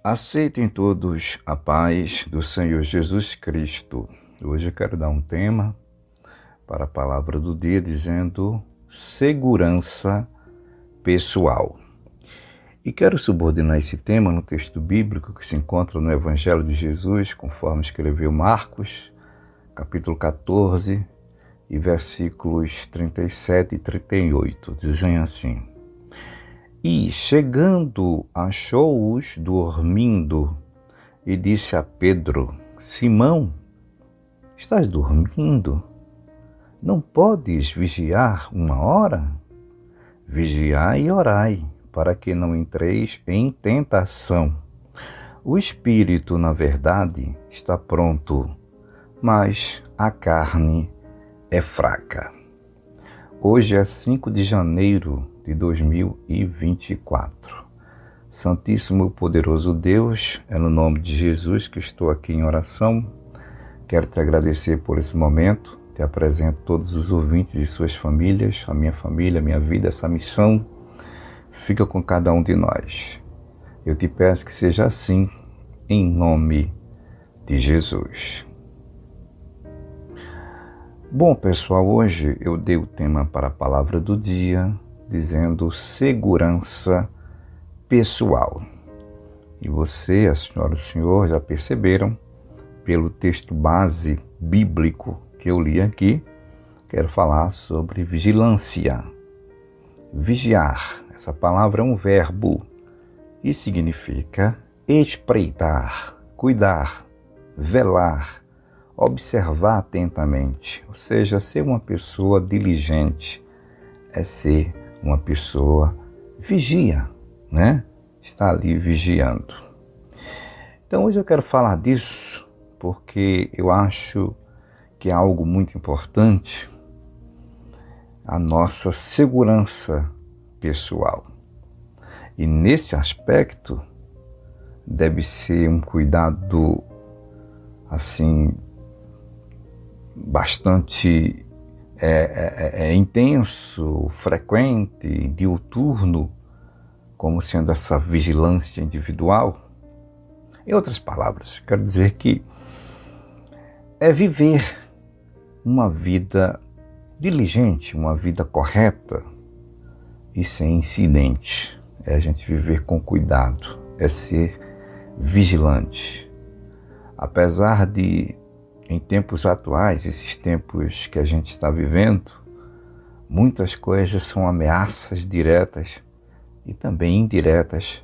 Aceitem todos a paz do Senhor Jesus Cristo. Hoje eu quero dar um tema para a palavra do dia dizendo segurança pessoal. E quero subordinar esse tema no texto bíblico que se encontra no Evangelho de Jesus, conforme escreveu Marcos, capítulo 14, e versículos 37 e 38. Dizem assim: E, chegando, achou-os dormindo, e disse a Pedro: Simão, estás dormindo? Não podes vigiar 1 hora? Vigiai e orai, para que não entreis em tentação. O espírito, na verdade, está pronto, mas a carne é fraca. Hoje é 5 de janeiro de 2024. Santíssimo e poderoso Deus, é no nome de Jesus que estou aqui em oração. Quero te agradecer por esse momento. Te apresento todos os ouvintes e suas famílias, a minha família, a minha vida, essa missão. Fica com cada um de nós. Eu te peço que seja assim, em nome de Jesus. Bom, pessoal, hoje eu dei o tema para a palavra do dia, dizendo segurança pessoal. E você, a senhora e o senhor já perceberam, pelo texto base bíblico que eu li aqui, quero falar sobre vigilância. Vigiar, essa palavra é um verbo e significa espreitar, cuidar, velar, observar atentamente, ou seja, ser uma pessoa diligente, é ser uma pessoa vigia, né? Está ali vigiando. Então hoje eu quero falar disso porque eu acho que é algo muito importante, a nossa segurança pessoal. E nesse aspecto deve ser um cuidado assim bastante intenso, frequente, diuturno, como sendo essa vigilância individual. Em outras palavras, quero dizer que é viver uma vida diligente, uma vida correta e sem incidente. É a gente viver com cuidado, é ser vigilante. Apesar de, em tempos atuais, esses tempos que a gente está vivendo, muitas coisas são ameaças diretas e também indiretas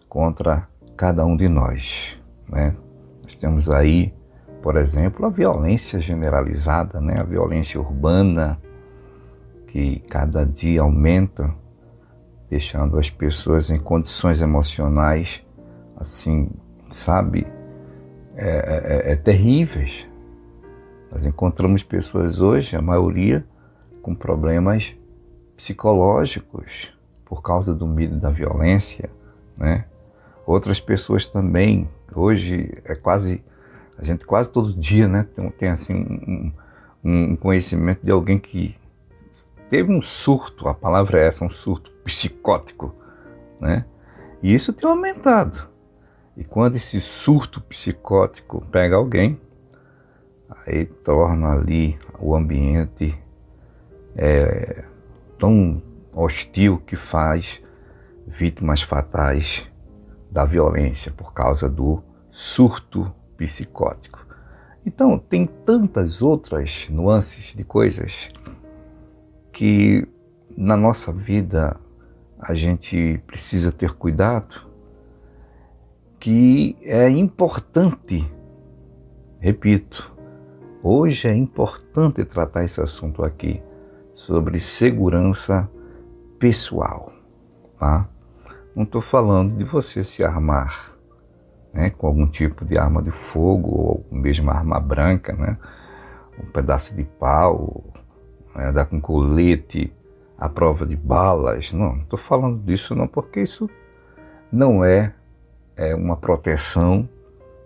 contra cada um de nós, né? Nós temos aí, por exemplo, a violência generalizada, né? A violência urbana, que cada dia aumenta, deixando as pessoas em condições emocionais, assim, sabe, terríveis. Nós encontramos pessoas hoje, a maioria, com problemas psicológicos por causa do medo da violência, né? Outras pessoas também, hoje a gente quase todo dia, né, tem assim um conhecimento de alguém que teve um surto, a palavra é essa, um surto psicótico, né? E isso tem aumentado. E quando esse surto psicótico pega alguém, aí torna ali o ambiente tão hostil que faz vítimas fatais da violência por causa do surto psicótico. Então, tem tantas outras nuances de coisas que na nossa vida a gente precisa ter cuidado, que é importante, repito, hoje é importante tratar esse assunto aqui, sobre segurança pessoal, tá? Não estou falando de você se armar, né, com algum tipo de arma de fogo ou mesmo arma branca, né, um pedaço de pau, né, andar com colete à prova de balas. Não estou falando disso não, porque isso não é uma proteção,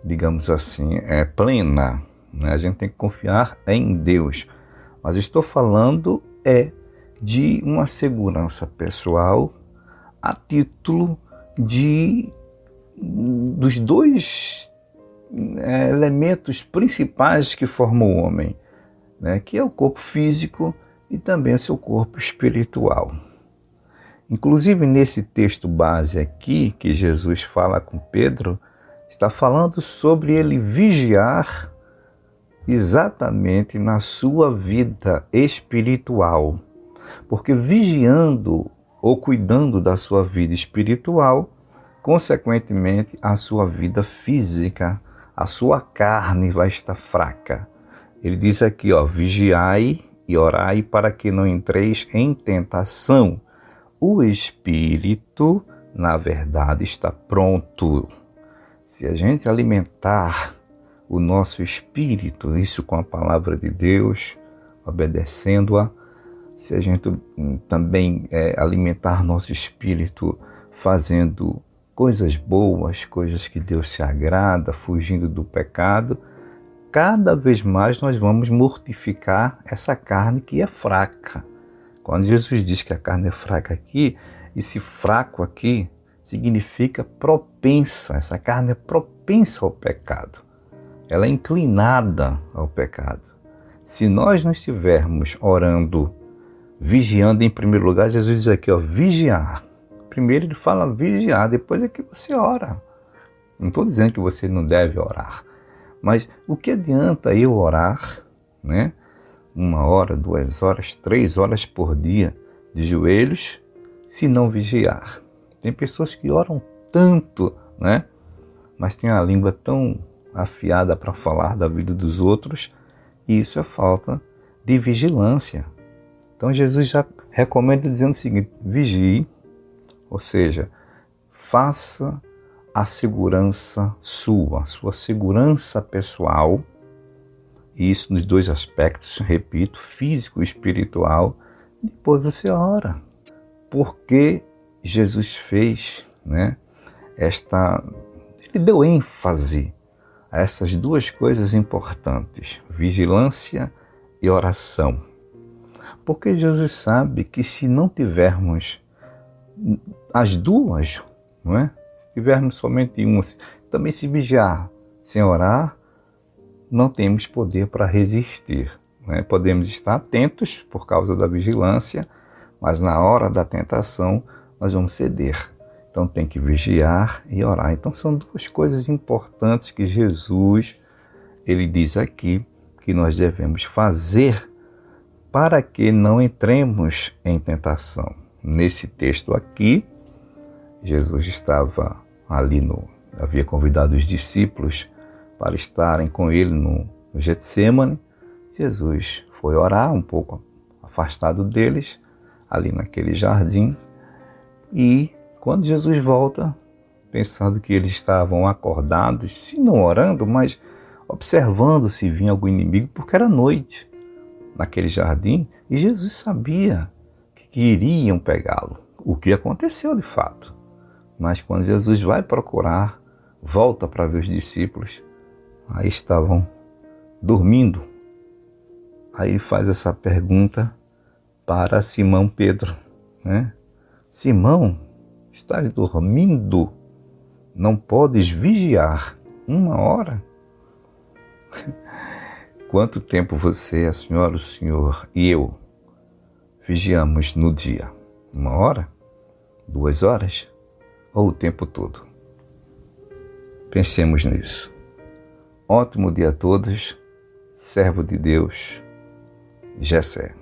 digamos assim, plena, né? A gente tem que confiar em Deus. Mas estou falando de uma segurança pessoal a título de dos dois elementos principais que formam o homem, né? Que é o corpo físico e também o seu corpo espiritual. Inclusive nesse texto base aqui, que Jesus fala com Pedro, está falando sobre ele vigiar exatamente na sua vida espiritual. Porque vigiando ou cuidando da sua vida espiritual, consequentemente a sua vida física, a sua carne vai estar fraca. Ele diz aqui, vigiai e orai para que não entreis em tentação. O espírito, na verdade, está pronto. Se a gente alimentar o nosso espírito, isso com a palavra de Deus, obedecendo-a, se a gente também alimentar nosso espírito fazendo coisas boas, coisas que Deus se agrada, fugindo do pecado, cada vez mais nós vamos mortificar essa carne que é fraca. Quando Jesus diz que a carne é fraca aqui, esse fraco aqui significa propensa. Essa carne é propensa ao pecado. Ela é inclinada ao pecado. Se nós não estivermos orando, vigiando em primeiro lugar, Jesus diz aqui, vigiar. Primeiro ele fala vigiar, depois é que você ora. Não estou dizendo que você não deve orar. Mas o que adianta eu orar, né? 1 hora, 2 horas, 3 horas por dia de joelhos, se não vigiar? Tem pessoas que oram tanto, né? Mas tem a língua tão afiada para falar da vida dos outros, e isso é falta de vigilância. Então Jesus já recomenda dizendo o seguinte, vigie, ou seja, faça a segurança sua segurança pessoal, e isso nos dois aspectos, repito, físico e espiritual, depois você ora. Porque Jesus fez, né, ele deu ênfase a essas duas coisas importantes, vigilância e oração. Porque Jesus sabe que se não tivermos as duas, não é? Se tivermos somente uma, também se vigiar sem orar, não temos poder para resistir. Né? Podemos estar atentos por causa da vigilância, mas na hora da tentação nós vamos ceder. Então tem que vigiar e orar. Então são duas coisas importantes que Jesus, ele diz aqui, que nós devemos fazer para que não entremos em tentação. Nesse texto aqui, Jesus estava ali havia convidado os discípulos para estarem com ele no Getsêmani. Jesus foi orar um pouco afastado deles, ali naquele jardim, e quando Jesus volta, pensando que eles estavam acordados, se não orando, mas observando se vinha algum inimigo, porque era noite naquele jardim, e Jesus sabia que iriam pegá-lo, o que aconteceu de fato. Mas quando Jesus vai procurar, volta para ver os discípulos, aí estavam dormindo. Aí ele faz essa pergunta para Simão Pedro, né? Simão, estás dormindo? Não podes vigiar 1 hora? Quanto tempo você, a senhora, o senhor e eu vigiamos no dia? 1 hora? 2 horas? Ou o tempo todo? Pensemos nisso. Ótimo dia a todos. Servo de Deus, Jessé.